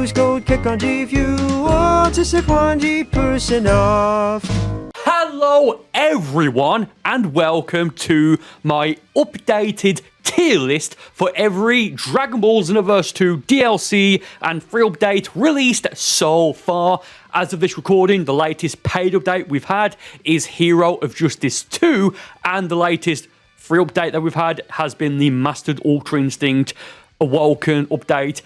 use code KEKONJI if you want to save 100% off. Hello everyone and welcome to my updated tier list for every Dragon Ball Xenoverse 2 DLC and free update released so far. As of this recording, the latest paid update we've had is Hero of Justice 2, and the latest free update that we've had has been the Mastered Ultra Instinct Awoken update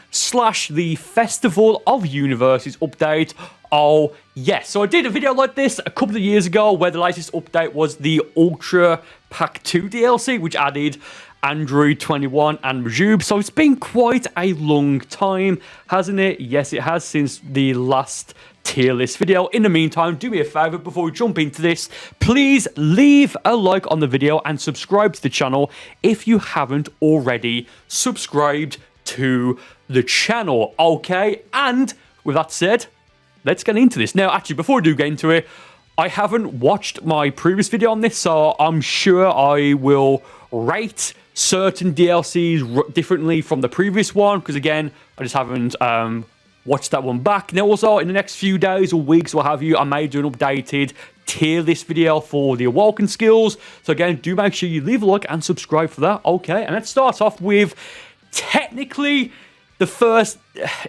/ the Festival of Universes update. Oh yes, so I did a video like this a couple of years ago where the latest update was the Ultra Pack 2 DLC, which added Android 21 and Majuub. So it's been quite a long time, hasn't it? Yes, it has, since the last tier list video. In the meantime, do me a favor before we jump into this, please leave a like on the video and subscribe to the channel if you haven't already subscribed to the channel. Okay, and with that said, let's get into this. Now, actually, before I do get into it, I haven't watched my previous video on this, so I'm sure I will rate certain DLCs differently from the previous one, because again, I just haven't watched that one back. Now, also, in the next few days or weeks, what have you, I may do an updated tier list video for the Awoken skills. So again, do make sure you leave a like and subscribe for that. Okay, and let's start off with technically the first,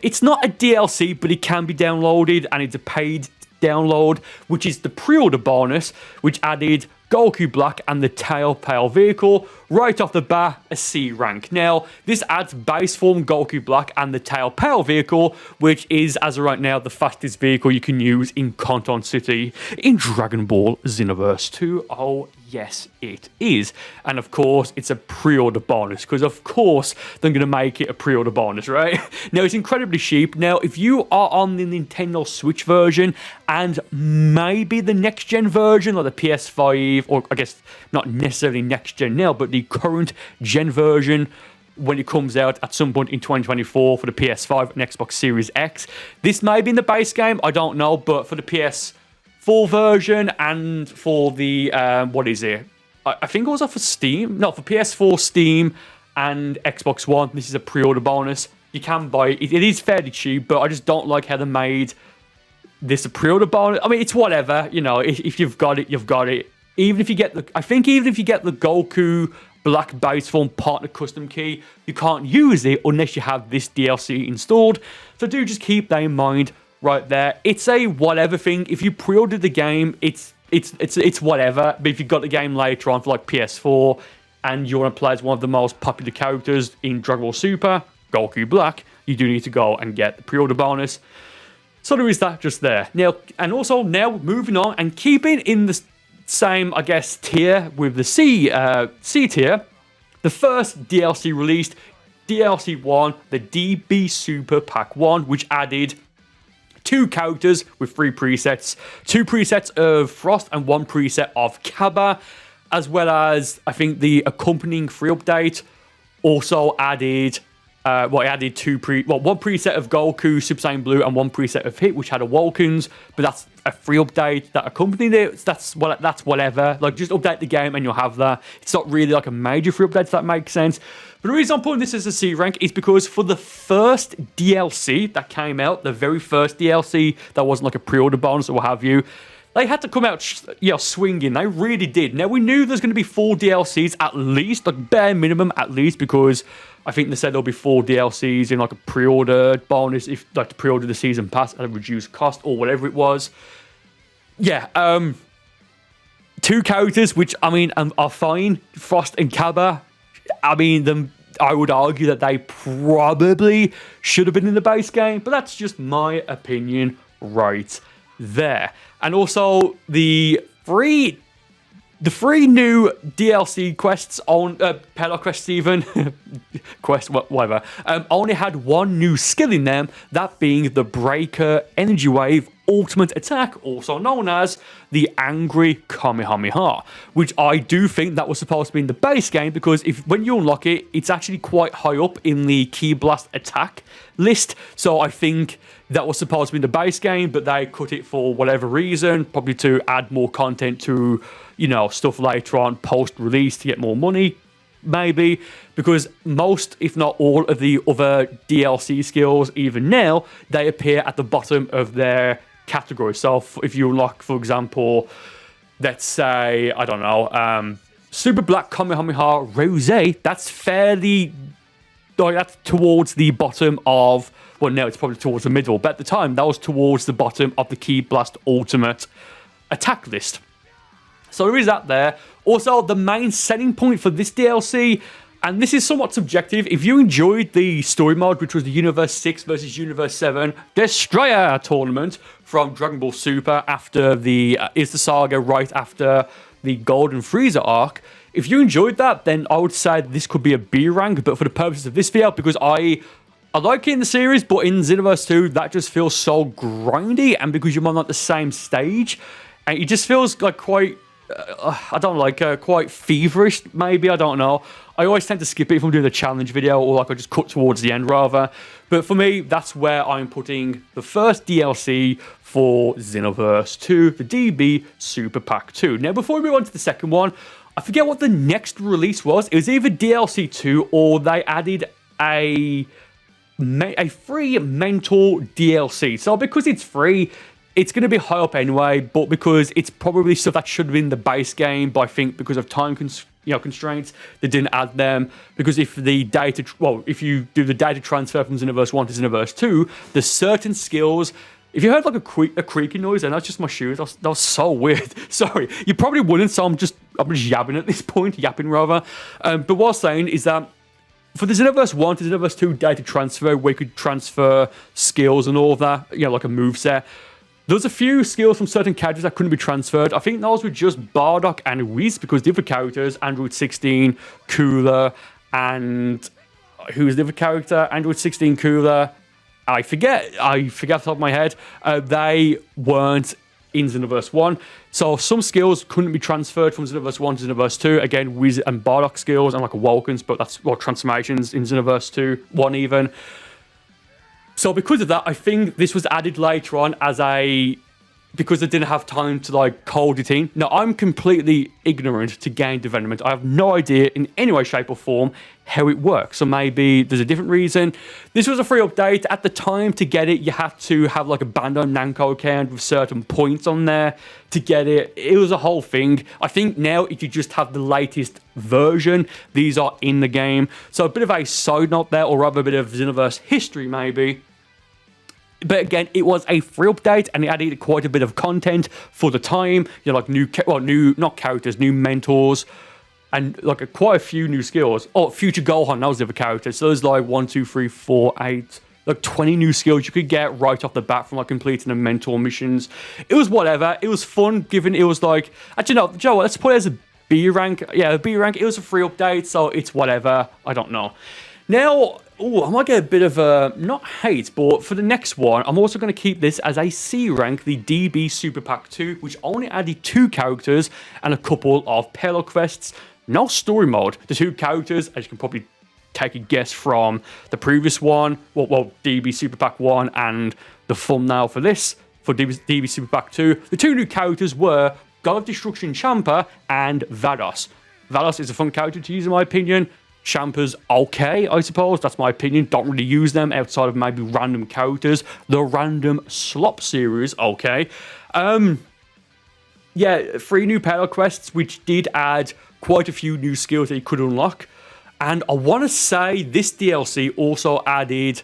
it's not a DLC, but it can be downloaded, and it's a paid download, which is the pre-order bonus, which added Goku Black and the Tail Pale vehicle right off the bat, a C rank. Now, this adds base form Goku Black and the Tail Pale vehicle, which is, as of right now, the fastest vehicle you can use in Conton City in Dragon Ball Xenoverse 2. Oh, yes, it is. And of course, it's a pre-order bonus, because of course they're going to make it a pre-order bonus, right? Now, it's incredibly cheap. Now, if you are on the Nintendo Switch version and maybe the next-gen version, like the PS5, or I guess not necessarily next-gen now, but the current gen version, when it comes out at some point in 2024 for the PS5 and Xbox Series X, this may be in the base game, I don't know, but for the PS4 version and for the, what is it? I think it was for Steam. No, for PS4, Steam, and Xbox One. This is a pre-order bonus. You can buy it. It is fairly cheap, but I just don't like how they made this a pre-order bonus. I mean, it's whatever. You know, if you've got it, you've got it. Even if you get the, I think even if you get the Goku Black base form partner custom key, you can't use it unless you have this DLC installed. So do just keep that in mind right there. It's a whatever thing. If you pre-ordered the game, it's whatever. But if you got the game later on for like PS4 and you want to play as one of the most popular characters in Dragon Ball Super, Goku Black, you do need to go and get the pre-order bonus. So there is that just there. Now, and also now moving on and keeping in the same, I guess, tier with the C tier, the first DLC released, DLC 1, the DB Super Pack 1, which added 2 characters with 3 presets, 2 presets of Frost and 1 preset of Cabba, as well as, I think, the accompanying free update also added, it added 1 preset of Goku, Super Saiyan Blue, and 1 preset of Hit, which had Awokens, but that's a free update that accompanied it. That's whatever. Like, just update the game and you'll have that. It's not really like a major free update, if that makes sense. But the reason I'm putting this as a C rank is because for the first DLC that came out, the very first DLC that wasn't like a pre-order bonus or what have you, they had to come out, swinging. They really did. Now, we knew there's going to be 4 DLCs at least, like bare minimum at least, because I think they said there'll be 4 DLCs in like a pre-order bonus, if like to pre-order the season pass at a reduced cost or whatever it was. Yeah, 2 characters, which, I mean, are fine. Frost and Cabba. I mean, I would argue that they probably should have been in the base game, but that's just my opinion right there. And also the 3 new DLC quests on Pelo quests, even quest whatever, only had 1 new skill in them, that being the Breaker Energy Wave Ultimate Attack, also known as the Angry Kamehameha, which I do think that was supposed to be in the base game, because when you unlock it, it's actually quite high up in the Ki Blast attack list. So I think that was supposed to be in the base game, but they cut it for whatever reason, probably to add more content to, you know, stuff later on post-release to get more money. maybe, because most, if not all, of the other DLC skills, even now, they appear at the bottom of their category. So if you unlock, for example, let's say, I don't know, Super Black Kamehameha Rose, that's fairly, like, that's towards the bottom of, well, now it's probably towards the middle, but at the time, that was towards the bottom of the Ki Blast Ultimate attack list. So there is that there. Also, the main selling point for this DLC, and this is somewhat subjective, if you enjoyed the story mode, which was the Universe 6 versus Universe 7 Destroyer tournament from Dragon Ball Super after the Is the Saga right after the Golden Frieza arc, if you enjoyed that, then I would say this could be a B rank, but for the purposes of this video, because I like it in the series, but in Xenoverse 2, that just feels so grindy, and because you're on like the same stage, and it just feels like quite, I don't know, like quite feverish, maybe, I don't know. I always tend to skip it if I'm doing a challenge video, or like I just cut towards the end rather. But for me, that's where I'm putting the first DLC for Xenoverse 2, the DB Super Pack 2. Now, before we move on to the second one, I forget what the next release was. It was either DLC 2 or they added a free mentor DLC. So because it's free, it's going to be high up anyway, but because it's probably stuff that should have been the base game, but I think because of time constraints, they didn't add them. Because if the data, if you do the data transfer from Xenoverse 1 to Xenoverse 2, there's certain skills. If you heard like a creaking noise, and that's just my shoes, that was so weird. Sorry, you probably wouldn't, so I'm just yapping at this point, But what I was saying is that for the Xenoverse 1 to Xenoverse 2 data transfer, where you could transfer skills and all of that, like a moveset, there's a few skills from certain characters that couldn't be transferred. I think those were just Bardock and Whis, because the other characters, Android 16, Cooler, and who's the other character? Android 16, Cooler, I forget off the top of my head. They weren't in Xenoverse 1. So some skills couldn't be transferred from Xenoverse 1 to Xenoverse 2. Again, Whis and Bardock skills and like Awokens, but that's transformations in Xenoverse 2, 1 even. So because of that, I think this was added later on because they didn't have time to like code it in. Now, I'm completely ignorant to game development. I have no idea in any way, shape or form how it works. So maybe there's a different reason. This was a free update. At the time to get it, you had to have like a Bandai Namco account with certain points on there to get it. It was a whole thing. I think now if you just have the latest version, these are in the game. So a bit of a side note there, or rather a bit of Xenoverse history maybe. But again, it was a free update, and it added quite a bit of content for the time. Like new not characters, new mentors, and like quite a few new skills. Oh, Future Gohan, that was the other character. So there's like 1, 2, 3, 4, 8, like 20 new skills you could get right off the bat from like completing the mentor missions. It was whatever. It was fun, given it was like, actually no, Joe, let's put it as a B rank. Yeah, a B rank. It was a free update, so it's whatever. I don't know. Now, I might get a bit of not hate, but for the next one, I'm also going to keep this as a C rank, the DB Super Pack 2, which only added 2 characters and a couple of parallel quests. No story mode. The 2 characters, as you can probably take a guess from the previous one, well, DB Super Pack 1 and the thumbnail for this, for DB Super Pack 2, the 2 new characters were God of Destruction Champa and Vados. Vados is a fun character to use in my opinion. Champa's okay, I suppose. That's my opinion. Don't really use them outside of maybe random characters. The random slop series, okay. Yeah, 3 new parallel quests, which did add quite a few new skills that you could unlock. And I want to say this DLC also added,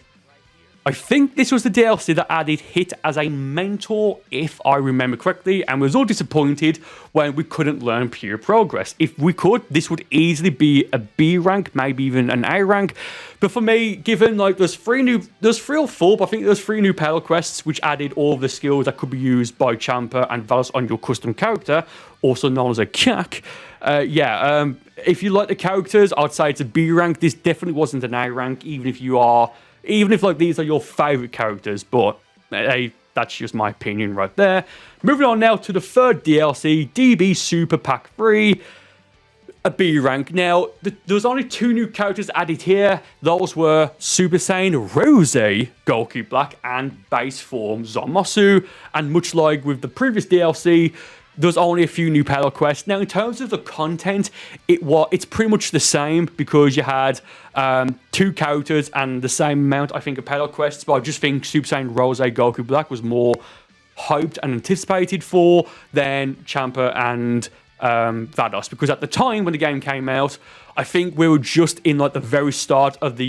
I think this was the DLC that added Hit as a mentor, if I remember correctly, and we was all disappointed when we couldn't learn pure progress. If we could, this would easily be a B rank, maybe even an A rank. But for me, given like there's 3 or 4, but I think there's 3 new parallel quests which added all of the skills that could be used by Champa and Vados on your custom character, also known as a CAC. If you like the characters, I'd say it's a B rank. This definitely wasn't an A rank, even if like these are your favorite characters, but that's just my opinion right there. Moving on now to the third DLC, DB Super Pack 3, a B rank. Now, there's only 2 new characters added here. Those were Super Saiyan Rose, Goku Black, and base form Zamasu. And much like with the previous DLC, there's only a few new battle quests. Now, in terms of the content, it's pretty much the same because you had 2 characters and the same amount, I think, of battle quests. But I just think Super Saiyan Rose Goku Black was more hyped and anticipated for than Champa and Vados. Because at the time when the game came out, I think we were just in like the very start of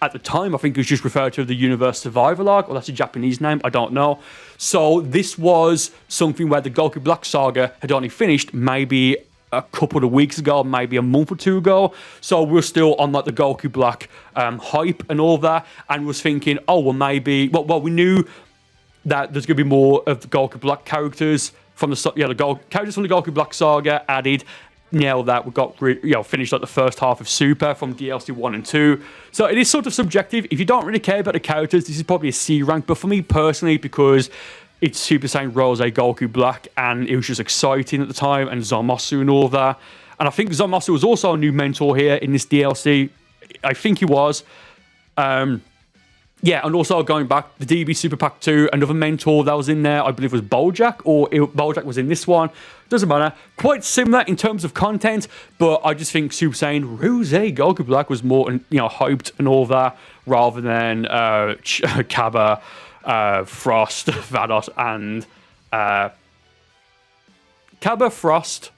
at the time, I think it was just referred to as the Universe Survival Arc, or that's a Japanese name, I don't know. So this was something where the Goku Black saga had only finished maybe a couple of weeks ago, maybe a month or 2 ago. So we're still on like the Goku Black hype and all that, and was thinking, oh, well, maybe, well, we knew that there's going to be more of the Goku Black characters from the characters from the Goku Black saga added. Now that we got finished like the first half of Super from DLC 1 and 2. So it is sort of subjective. If you don't really care about the characters, this is probably a C rank. But for me personally, because it's Super Saiyan Rose Goku Black and it was just exciting at the time, and Zamasu and all that. And I think Zamasu was also a new mentor here in this DLC. I think he was. Yeah, and also going back, the DB Super Pack 2, another mentor that was in there, I believe was Bojack, or Bojack was in this one. Doesn't matter. Quite similar in terms of content, but I just think Super Saiyan Rose Goku Black was more, hyped and all that, rather than Cabba, Frost, Vados, and Cabba, Frost,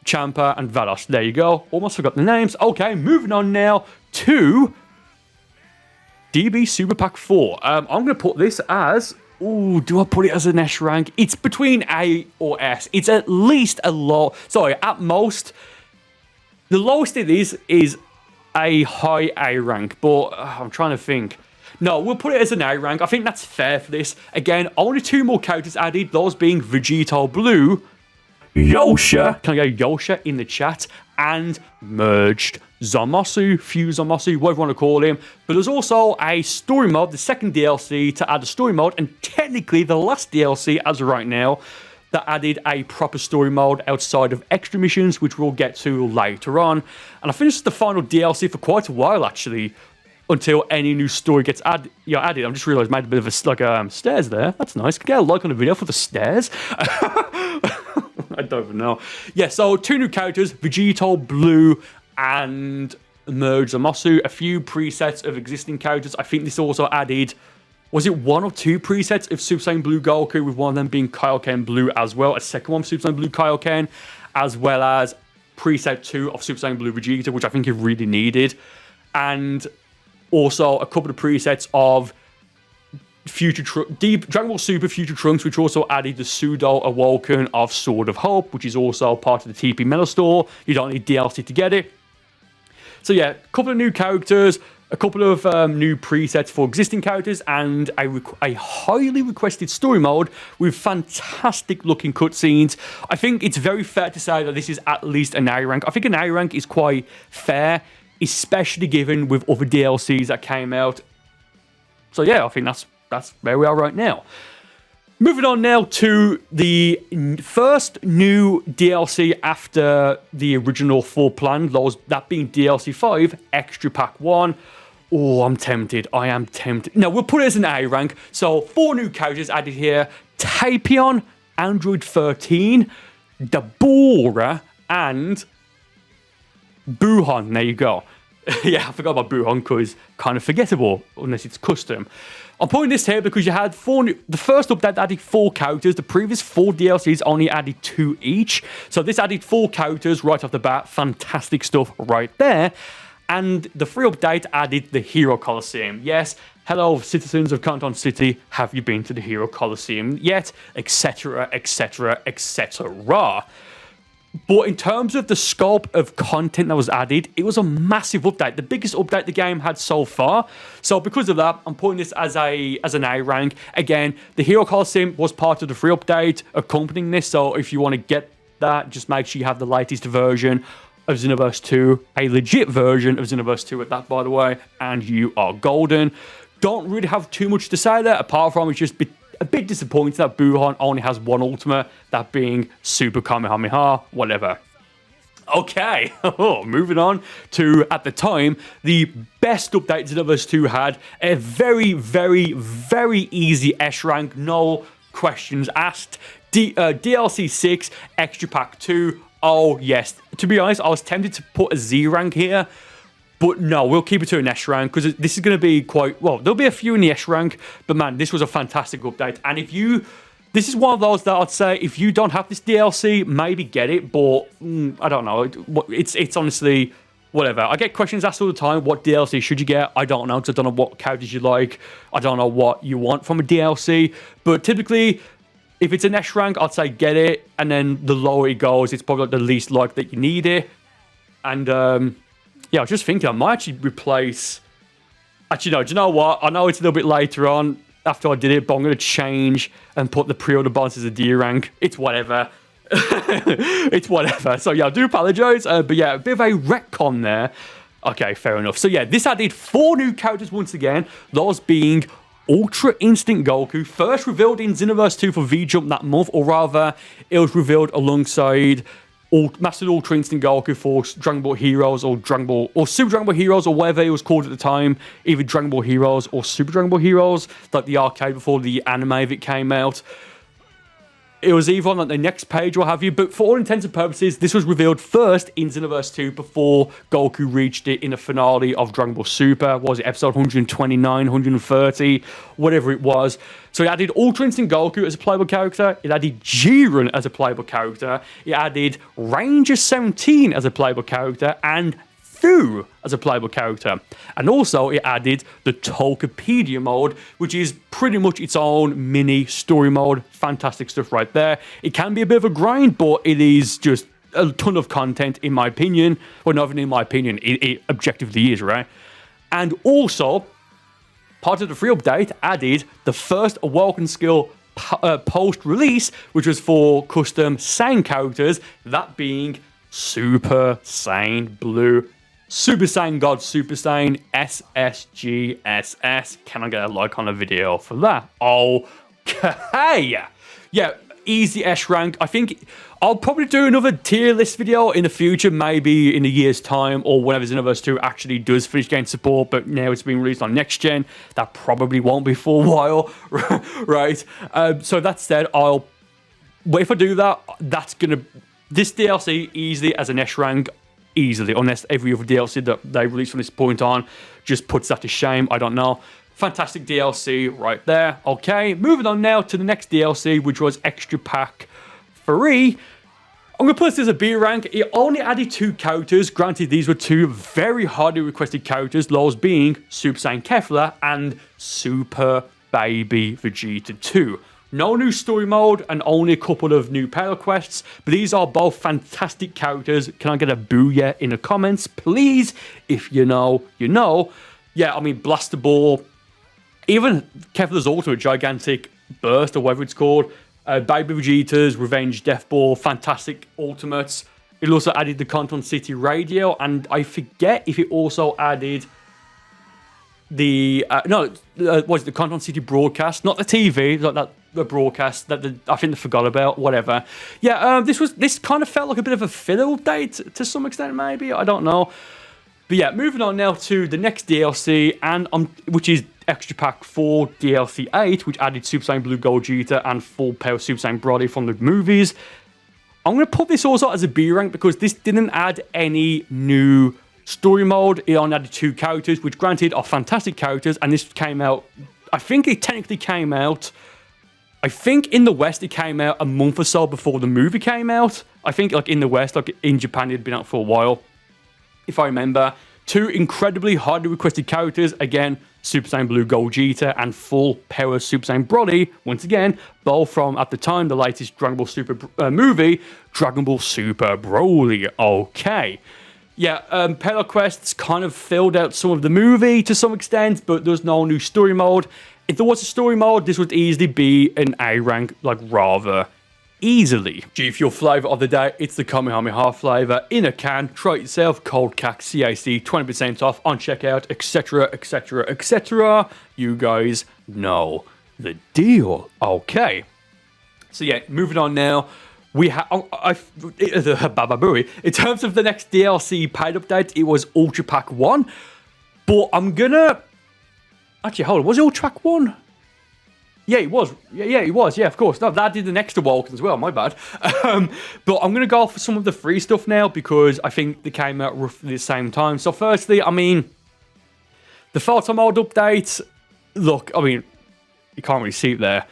Champa, and Vados. There you go. Almost forgot the names. Okay, moving on now to DB Super Pack 4. I'm going to put this as... Ooh, do I put it as an S rank? It's between A or S. It's at least a low... Sorry, at most... The lowest it is a high A rank. But I'm trying to think. No, we'll put it as an A rank. I think that's fair for this. Again, only 2 more characters added. Those being Vegito Blue... Yosha. Can I go Yosha in the chat? And merged Zamasu, Fuse Zamasu, whatever you want to call him. But there's also a story mode, the second DLC to add a story mode, and technically the last DLC as of right now that added a proper story mode outside of extra missions, which we'll get to later on. And I finished the final DLC for quite a while actually, until any new story gets added. I just realised I made a bit of a stairs there. That's nice. Can I get a like on the video for the stairs? I don't even know. Yeah, so 2 new characters, Vegito Blue and Merge Zamasu. A few presets of existing characters. I think this also added, was it 1 or 2 presets of Super Saiyan Blue Goku, with one of them being Kaioken Blue as well. A second one, Super Saiyan Blue Kaioken, as well as preset 2 of Super Saiyan Blue Vegeta, which I think is really needed. And also a couple of presets of Dragon Ball Super Future Trunks, which also added the pseudo Awoken of Sword of Hope, which is also part of the TP Metal Store. You don't need DLC to get it. So yeah, a couple of new characters, a couple of new presets for existing characters, and a highly requested story mode with fantastic looking cutscenes. I think it's very fair to say that this is at least an A rank. I think an A rank is quite fair, especially given with other DLCs that came out. So yeah, I think that's where we are right now. Moving on now to the first new DLC after the original 4 planned, that being DLC 5, Extra Pack 1. Oh, I'm tempted. I am tempted. No, we'll put it as an A rank. So 4 new characters added here. Tapion, Android 13, Dabura, and Gohan. There you go. Yeah, I forgot about Gohan because kind of forgettable unless it's custom. I'm putting this here because you had 4 the first update added 4 characters. The previous 4 DLCs only added 2 each. So this added 4 characters right off the bat. Fantastic stuff right there. And the free update added the Hero Coliseum. Yes, hello citizens of Conton City, have you been to the Hero Coliseum yet? Etc, etc, etc. But in terms of the scope of content that was added, it was a massive update. The biggest update the game had so far. So because of that, I'm putting this as an A rank. Again, the Hero Coliseum was part of the free update accompanying this. So if you want to get that, just make sure you have the latest version of Xenoverse 2. A legit version of Xenoverse 2 at that, by the way. And you are golden. Don't really have too much to say there, apart from it's just a bit disappointing that Gohan only has 1 ultimate, that being Super Kamehameha, whatever. Okay, moving on to, at the time, the best update Xenoverse 2 had. A very, very, very easy S rank. No questions asked. DLC 6, Extra Pack 2. Oh, yes. To be honest, I was tempted to put a Z rank here. But no, we'll keep it to an S rank because this is going to be quite... Well, there'll be a few in the S rank. But man, this was a fantastic update. And if you... This is one of those that I'd say if you don't have this DLC, maybe get it. But I don't know. It's honestly... Whatever. I get questions asked all the time. What DLC should you get? I don't know because I don't know what characters you like. I don't know what you want from a DLC. But typically... If it's an S rank, I'd say get it, and then the lower it goes, it's probably like the least like that you need it. And yeah, I was just thinking I might actually replace. Actually, no. Do you know what? I know it's a little bit later on after I did it, but I'm going to change and put the pre-order bonus as a D rank. It's whatever. It's whatever. So yeah, I do apologize, but yeah, a bit of a retcon there. Okay, fair enough. So yeah, this added 4 new characters once again. Those being Ultra Instinct Goku, first revealed in Xenoverse 2 for V-Jump that month, or rather, it was revealed alongside Master Ultra Instinct Goku for Dragon Ball Heroes or Super Dragon Ball Heroes or whatever it was called at the time, either Dragon Ball Heroes or Super Dragon Ball Heroes, like the arcade before the anime if it came out. It was either on like the next page or have you, but for all intents and purposes, this was revealed first in Xenoverse 2 before Goku reached it in the finale of Dragon Ball Super. What was it, episode 129, 130, whatever it was. So it added Ultra Instinct Goku as a playable character, it added Jiren as a playable character, it added Ranger 17 as a playable character, and Fu as a playable character. And also it added the Tokopedia mode, which is pretty much its own mini story mode. Fantastic stuff right there. It can be a bit of a grind, but it is just a ton of content in my opinion. Well, not even in my opinion, it objectively is, right? And also, part of the free update added the first Awoken skill post-release, which was for custom Saiyan characters, that being Super Saiyan Blue, Super Saiyan God, Super Saiyan SSGSS. Can I get a like on the video for that? Okay. Yeah, easy S rank. I think I'll probably do another tier list video in the future, maybe in a year's time or whenever Xenoverse 2 actually does finish getting support, but now it's being released on next gen. That probably won't be for a while, right? So that said, if I do that, this DLC easily as an S rank, easily, unless every other DLC that they release from this point on just puts that to shame. I don't know. Fantastic DLC right there. Okay, moving on now to the next DLC, which was Extra Pack 3. I'm going to put this as a B rank. It only added 2 characters. Granted, these were 2 very highly requested characters, those being Super Saiyan Kefla and Super Baby Vegeta 2. No new story mode and only a couple of new parallel quests, but these are both fantastic characters. Can I get a booyah in the comments, please? If you know, you know. Yeah, I mean, Blaster Ball, even Kefla's Ultimate Gigantic Burst, or whatever it's called, Baby Vegeta's Revenge Death Ball, fantastic ultimates. It also added the Conton City Radio, and I forget if it also added the was it the Conton City broadcast, not the TV, like that the broadcast that I think they forgot about, whatever. Yeah, this kind of felt like a bit of a filler update to some extent, maybe, I don't know. But yeah, moving on now to the next DLC, and which is Extra Pack 4 DLC 8, which added Super Saiyan Blue Gogeta and full power Super Saiyan Brody from the movies. I'm going to put this also as a B rank because this didn't add any new story mode. It only added 2 characters, which granted are fantastic characters, and this came out, I think it technically came out, I think in the West it came out a month or so before the movie came out. I think like in the West, like in Japan, it had been out for a while, if I remember. 2 incredibly highly requested characters, again, Super Saiyan Blue Gogeta and full power Super Saiyan Brody, once again, both from, at the time, the latest Dragon Ball Super movie, Dragon Ball Super Broly. Okay. Yeah, parallel quests kind of filled out some of the movie to some extent, but there's no new story mode. If there was a story mode, this would easily be an A rank, like rather easily. G Fuel flavour of the day, it's the Kamehameha flavour in a can. Try it yourself, cold cack, CAC, 20% off on checkout, etc, etc, etc. You guys know the deal. Okay. So yeah, moving on now. We have in terms of the next DLC paid update, it was Ultra Pack 1. But I'm gonna actually hold on, was it Ultra Pack 1? Yeah, it was. Yeah, it was. Yeah, of course. No, that did the next Awoken as well. My bad. But I'm going to go for some of the free stuff now because I think they came out roughly the same time. So firstly, I mean, the photo mode update. Look, I mean, you can't really see it there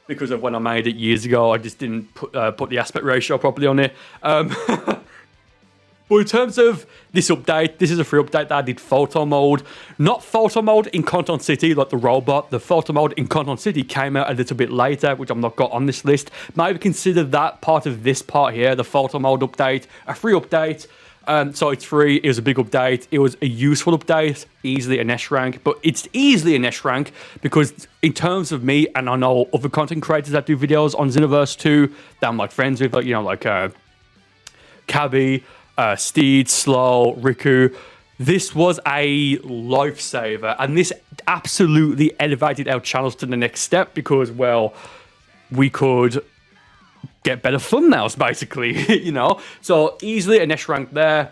because of when I made it years ago. I just didn't put the aspect ratio properly on it. But in terms of this update, this is a free update that I did photo mode. Not photo mode in Conton City, like the robot. The photo mode in Conton City came out a little bit later, which I've not got on this list. Maybe consider that part of this part here, the photo mode update, a free update. So it's free, it was a big update, it was a useful update, easily an S rank, but it's easily an S rank because in terms of me, and I know other content creators that do videos on Xenoverse 2 that I'm like friends with, like, you know, like Cabba, Steed, Slow, Riku. This was a lifesaver, and this absolutely elevated our channels to the next step because, well, we could get better thumbnails, basically, you know? So, easily an S rank there.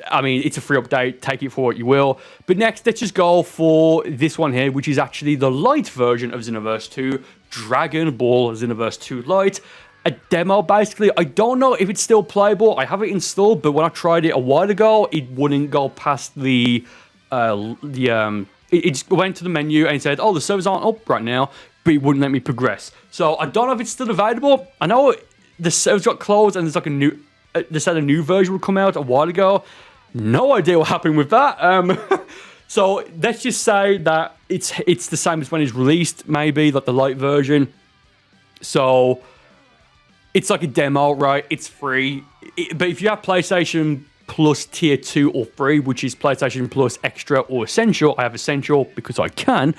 I mean, it's a free update, take it for what you will. But next, let's just go for this one here, which is actually the Lite version of Xenoverse 2, Dragon Ball Xenoverse 2 Lite. A demo, basically. I don't know if it's still playable. I have it installed, but when I tried it a while ago, it wouldn't go past it just went to the menu and said, oh, the servers aren't up right now, but it wouldn't let me progress. So I don't know if it's still available. I know the servers got closed and there's like a new, they said a new version would come out a while ago. No idea what happened with that. So let's just say that it's the same as when it's released, maybe, like the Lite version. So it's like a demo, right? It's free. But if you have PlayStation Plus Tier 2 or 3, which is PlayStation Plus Extra or Essential, I have Essential because I can.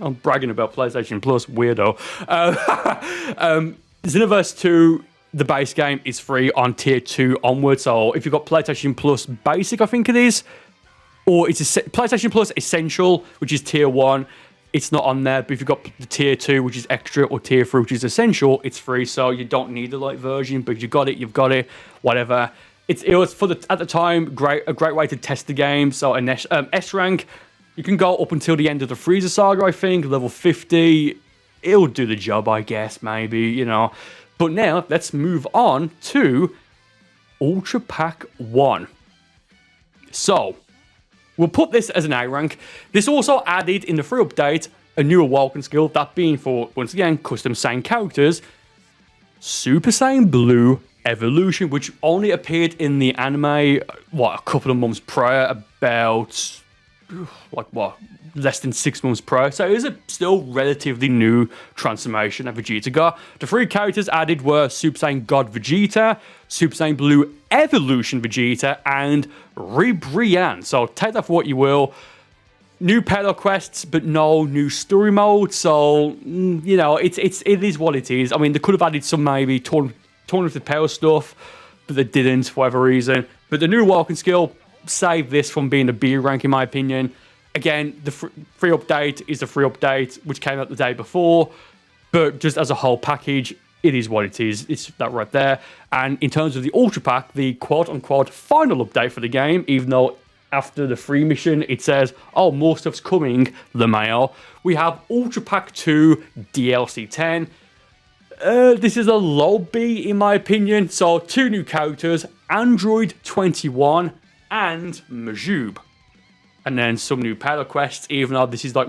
I'm bragging about PlayStation Plus, weirdo. Xenoverse 2, the base game, is free on Tier 2 onwards. So if you've got PlayStation Plus Basic, I think it is, or it's PlayStation Plus Essential, which is Tier 1, it's not on there. But if you've got the Tier 2, which is Extra, or Tier 3, which is Essential, it's free. So you don't need the Lite version, but if you've got it, you've got it. Whatever. It was, at the time, a great way to test the game. So an S rank, you can go up until the end of the Freezer Saga, I think, level 50. It'll do the job, I guess, maybe, you know. But now, let's move on to Ultra Pack 1. So, we'll put this as an A rank. This also added, in the free update, a new Awoken skill, that being for, once again, custom Saiyan characters, Super Saiyan Blue Evolution, which only appeared in the anime, a couple of months prior, about, less than 6 months prior. So it is a still relatively new transformation that Vegeta got. The three characters added were Super Saiyan God Vegeta, Super Saiyan Blue Evolution Vegeta, and Ribrianne. So take that for what you will. New pedal quests, but no new story mode. So, you know, it is what it is. I mean, they could have added some maybe Tournament of the Power stuff, but they didn't for whatever reason. But the new Awoken skill saved this from being a B rank, in my opinion. Again, the free update is the free update, which came out the day before. But just as a whole package, it is what it is. It's that right there. And in terms of the Ultra Pack, the quote-unquote final update for the game, even though after the free mission, it says, oh, more stuff's coming, the mail. We have Ultra Pack 2 DLC 10. This is a low B, in my opinion. So, 2 new characters, Android 21 and Majuub. And then some new pedal quests, even though this is like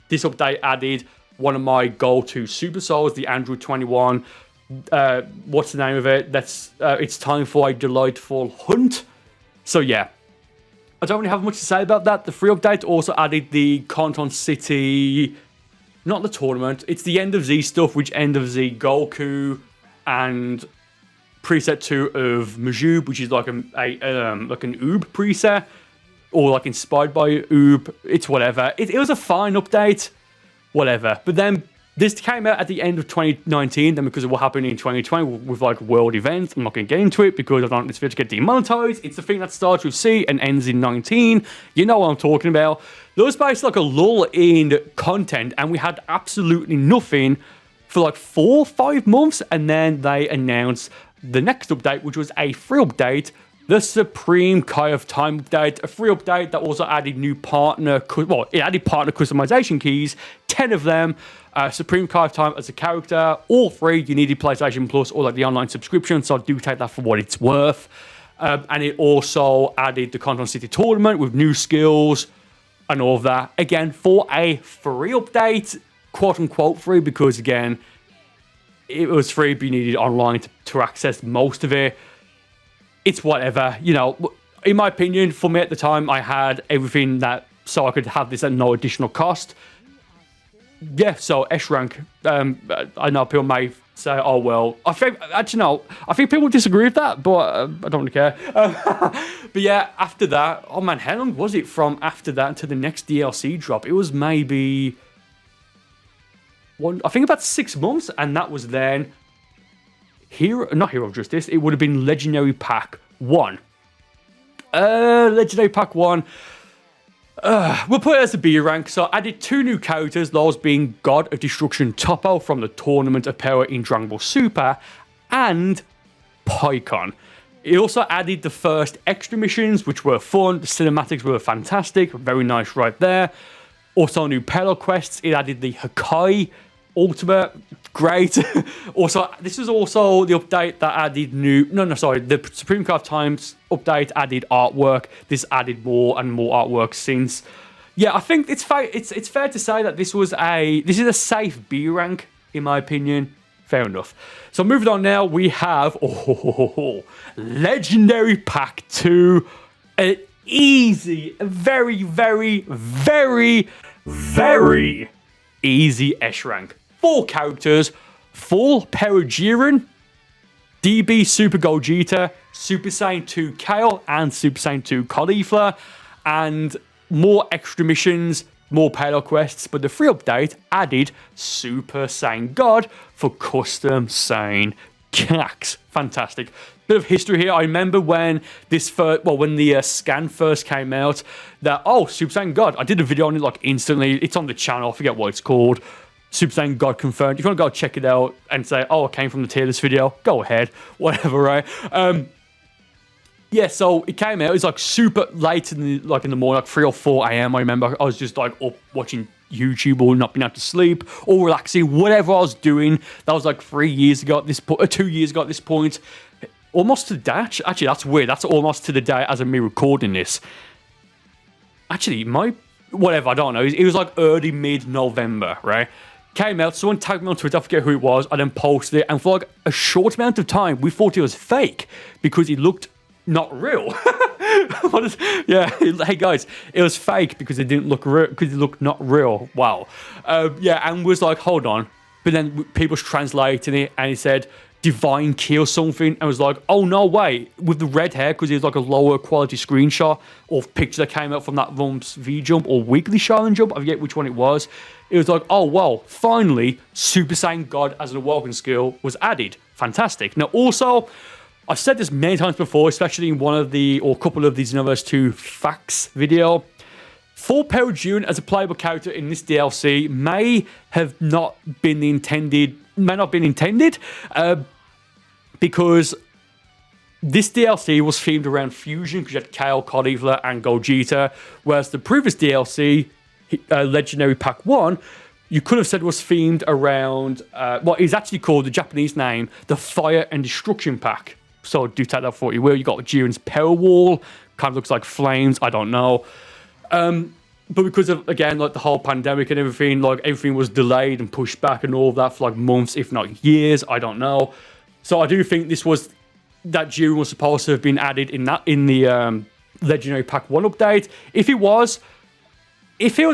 this update added one of my go-to Super Souls, the Android 21. What's the name of it? It's time for a delightful hunt. So yeah, I don't really have much to say about that. The free update also added the Conton City, not the tournament. It's the End of Z stuff, which End of Z Goku and preset 2 of Majuub, which is like an Oob preset. Or like inspired by Oob. It's whatever. It was a fine update. Whatever. But then this came out at the end of 2019. Then because of what happened in 2020 with like world events. I'm not going to get into it because I don't want this video to get demonetized. It's the thing that starts with C and ends in 19. You know what I'm talking about. There was basically like a lull in content. And we had absolutely nothing for like 4 or 5 months. And then they announced the next update, which was a free update The Supreme Kai of Time update, a free update that also added new partner, it added partner customization keys, 10 of them. Supreme Kai of Time as a character, all free. You needed PlayStation Plus or like the online subscription, so do take that for what it's worth. And it also added the Conton City tournament with new skills and all of that. Again, for a free update, quote unquote free, because again, it was free, but you needed online to access most of it. It's whatever, you know. In my opinion, for me at the time, I had everything that so I could have this at no additional cost. Yeah, so S rank. I know people may say, "Oh well," I think actually no. I think people disagree with that, but I don't really care. But yeah, after that, oh man, how long was it from after that to the next DLC drop? It was maybe I think about 6 months, and that was then. Not Hero of Justice, it would have been Legendary Pack 1. Legendary Pack 1. We'll put it as a B rank. So I added 2 new characters, those being God of Destruction Toppo from the Tournament of Power in Dragon Ball Super, and Pikkon. It also added the first extra missions, which were fun. The cinematics were fantastic, very nice right there. Also new Pelo quests. It added the Hakai Ultimate, great. Also, this was also the update that added the Supreme Kai of Times update added artwork. This added more and more artwork since. Yeah, I think it's fair to say that this is a safe B rank in my opinion. Fair enough. So moving on now, we have Legendary Pack 2, an easy, very, very, very, very easy S rank. 4 characters, full Power Jiren, DB Super Gogeta, Super Saiyan 2 Kale, and Super Saiyan 2 Caulifla, and more extra missions, more payload quests, but the free update added Super Saiyan God for custom Saiyan Cax. Fantastic. Bit of history here. I remember when when the scan first came out, that, Super Saiyan God. I did a video on it like instantly. It's on the channel. I forget what it's called. Super Saiyan God confirmed. If you want to go check it out and say, it came from the tier list video, go ahead. Whatever, right? Yeah, so it came out. It was like super late in the morning, like 3 or 4 a.m. I remember I was just like up watching YouTube or not being able to sleep or relaxing, whatever I was doing. That was like 3 years ago at this point, 2 years ago at this point. Almost to the day. Actually, that's weird. That's almost to the day as of me recording this. Actually, whatever, I don't know. It was like early mid-November, right? Came out, someone tagged me on Twitter, I forget who it was, I then posted it, and for like a short amount of time, we thought it was fake because it looked not real. Hey guys, it was fake because it didn't look real, because it looked not real. Wow. And was like, hold on. But then people was translating it, and it said Divine Key or something, and was like, oh no way, with the red hair, because it was like a lower quality screenshot or picture that came out from that Rumps V jump or Weekly Challenge jump, I forget which one it was. It was like, oh well, finally Super Saiyan God as an Awoken skill was added. Fantastic. Now also, I've said this many times before, especially in a couple of these Xenoverse 2 facts video. Full Power Jiren as a playable character in this DLC may not been intended, because this DLC was themed around fusion, because you had Kale, Caulifla, and Gogeta, whereas the previous DLC, Legendary Pack 1, you could have said was themed around, it's actually called, the Japanese name, the Fire and Destruction Pack. So do take that for what you will. You got Jiren's Power Wall, kind of looks like flames, I don't know. But because of, again, like the whole pandemic and everything, like everything was delayed and pushed back and all of that for like months, if not years, I don't know. So I do think that Jiren was supposed to have been added in the Legendary Pack 1 update. If it was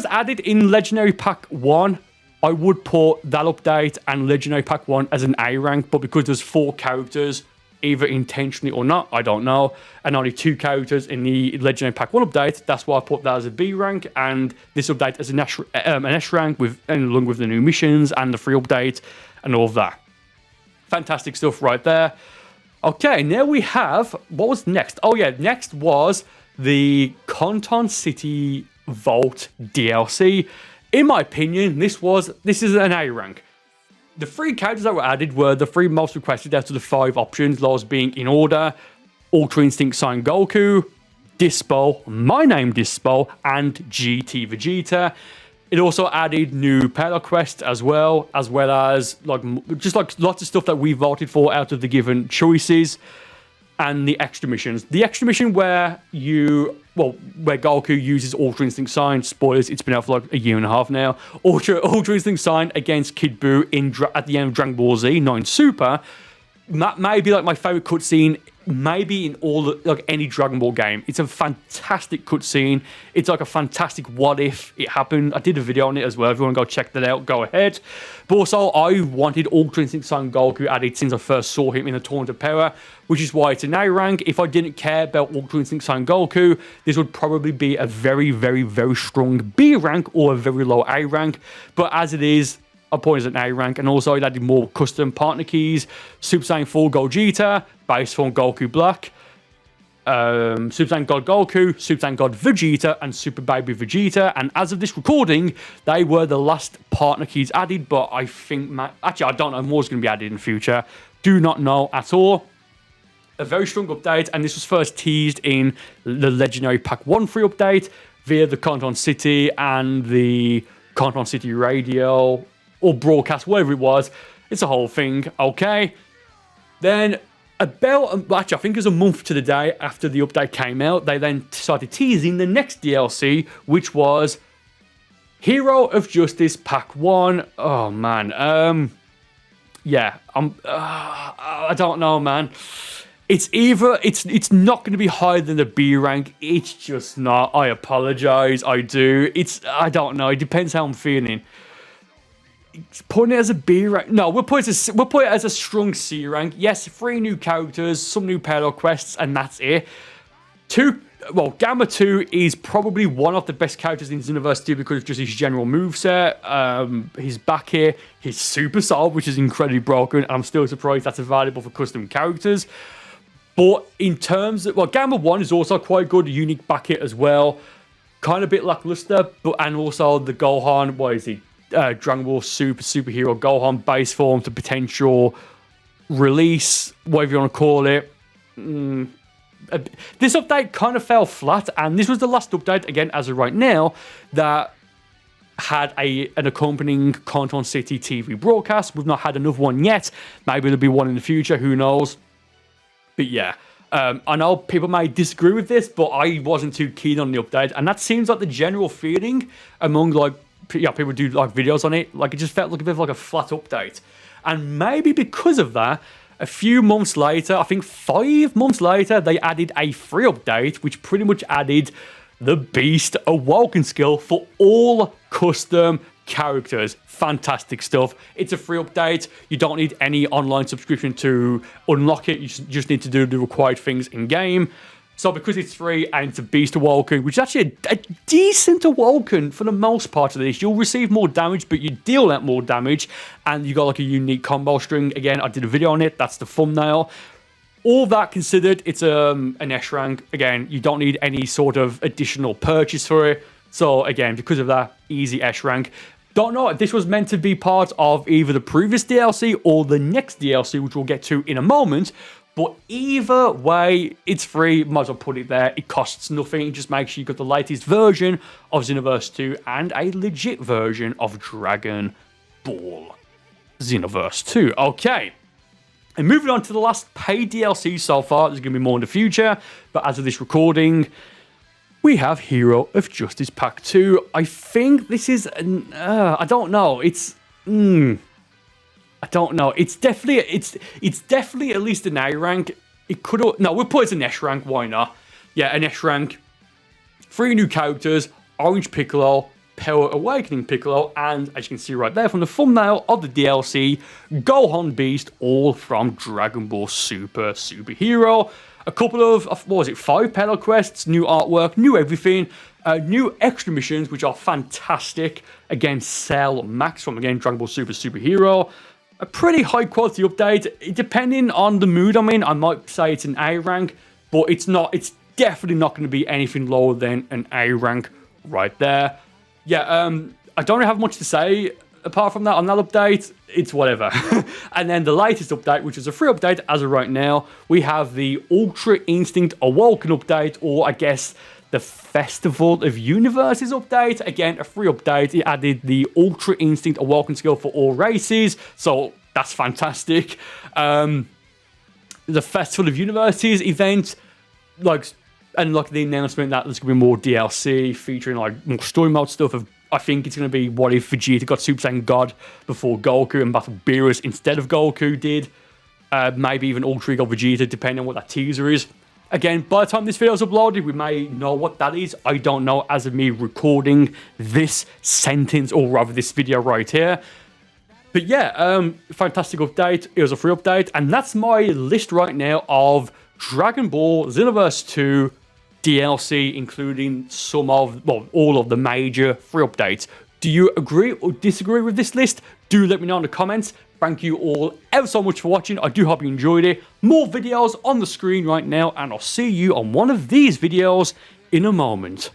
added in Legendary Pack 1, I would put that update and Legendary Pack 1 as an A rank, but because there's 4 characters, either intentionally or not, I don't know, and only 2 characters in the Legendary Pack 1 update, that's why I put that as a B rank, and this update as an S rank, along with the new missions and the free update and all of that. Fantastic stuff right there. Okay, now we have, what was next? Oh yeah, next was the Conton City Vault DLC. In my opinion, this is an A rank. The 3 characters that were added were the 3 most requested out of the 5 options, those being in order: Ultra Instinct Saiyan Goku, Dyspo, My Name Dyspo, and GT Vegeta. It also added new Parallel quests as well as just like lots of stuff that we voted for out of the given choices, and the extra missions. The extra mission where Goku uses Ultra Instinct Saiyan. Spoilers, it's been out for like a year and a half now. Ultra Instinct Saiyan against Kid Buu at the end of Dragon Ball Z 9 Super. That may be like my favorite cutscene, maybe in any Dragon Ball game. It's a fantastic cutscene. It's like a fantastic what if it happened. I did a video on it as well. If you want to go check that out, go ahead. But also, I wanted Ultra Instinct Saiyan Goku added since I first saw him in the Tournament of Power, which is why it's an A rank. If I didn't care about Ultra Instinct Saiyan Goku, this would probably be a very, very, very strong B rank or a very low A rank. But as it is, I put it as an A rank, and also it added more custom partner keys. Super Saiyan 4 Gogeta, base form Goku Black, Super Saiyan God Goku, Super Saiyan God Vegeta, and Super Baby Vegeta. And as of this recording, they were the last partner keys added, but I think, actually, I don't know, more's going to be added in the future. Do not know at all. A very strong update, and this was first teased in the Legendary Pack 1 free update via the Conton City and the Conton City Radio or broadcast, whatever it was. It's a whole thing, okay? Then, actually, I think it was a month to the day after the update came out, they then started teasing the next DLC, which was Hero of Justice Pack 1. Oh, man. I don't know, man. It's not going to be higher than the B rank. It's just not. I apologize. I do. I don't know. It depends how I'm feeling. Putting it as a B rank. No, we'll put it as a strong C rank. Yes, 3 new characters, some new parallel quests, and that's it. Gamma 2 is probably one of the best characters in Xenoverse 2 because of just his general moveset. His back here, his Super Soul, which is incredibly broken. I'm still surprised that's available for custom characters. But in terms of, Gamma 1 is also quite good, unique back hit as well. Kind of a bit lackluster, and also the Gohan, what is he? Dragon Ball Superhero Gohan base form to potential release, whatever you want to call it. This update kind of fell flat, and this was the last update, again, as of right now, that had an accompanying Conton City TV broadcast. We've not had another one yet. Maybe there'll be one in the future, who knows. But yeah, I know people may disagree with this, but I wasn't too keen on the update, and that seems like the general feeling among people do like videos on it. It just felt like a bit of like a flat update. And maybe because of that, a few months later, I think 5 months later, they added a free update, which pretty much added the Beast Awoken skill for all custom characters. Fantastic stuff. It's a free update. You don't need any online subscription to unlock it. You just need to do the required things in game. So because it's free and it's a Beast Awoken, which is actually a decent Awoken for the most part of this, you'll receive more damage, but you deal out more damage, and you got like a unique combo string. Again, I did a video on it. That's the thumbnail. All that considered, it's an S rank. Again, you don't need any sort of additional purchase for it. So again, because of that, easy S rank. Don't know if this was meant to be part of either the previous DLC or the next DLC, which we'll get to in a moment. But either way, it's free. Might as well put it there. It costs nothing. It just makes sure you got the latest version of Xenoverse 2 and a legit version of Dragon Ball Xenoverse 2. Okay. And moving on to the last paid DLC so far. There's going to be more in the future. But as of this recording, we have Hero of Justice Pack 2. I think this is... I don't know. I don't know. It's definitely at least an A rank. It could... No, we'll put it as an S rank. Why not? Yeah, an S rank. 3 new characters. Orange Piccolo, Power Awakening Piccolo, and as you can see right there from the thumbnail of the DLC, Gohan Beast, all from Dragon Ball Superhero. A couple of, 5 parallel quests, new artwork, new everything, new extra missions, which are fantastic. Again, Cell Max from, again, Dragon Ball Superhero. A pretty high quality update. Depending on the mood I'm in, I might say it's an A rank, but it's definitely not going to be anything lower than an A rank right there. Yeah, I don't really have much to say. apart from that, on that update, it's whatever. And then the latest update, which is a free update as of right now, we have the Ultra Instinct Awoken update, or I guess the Festival of Universes update. Again, a free update. It added the Ultra Instinct Awoken skill for all races, so that's fantastic. The Festival of Universes event, the announcement that there's going to be more DLC featuring more story mode stuff. I think it's going to be what if Vegeta got Super Saiyan God before Goku and battled Beerus instead of Goku did. Maybe even Ultra Ego Vegeta, depending on what that teaser is. Again, by the time this video is uploaded, we may know what that is. I don't know as of me recording this sentence, or rather this video right here. But yeah, fantastic update. It was a free update. And that's my list right now of Dragon Ball Xenoverse 2 DLC, including all of the major free updates. Do you agree or disagree with this list? Do let me know in the comments. Thank you all ever so much for watching. I do hope you enjoyed it. More videos on the screen right now, and I'll see you on one of these videos in a moment.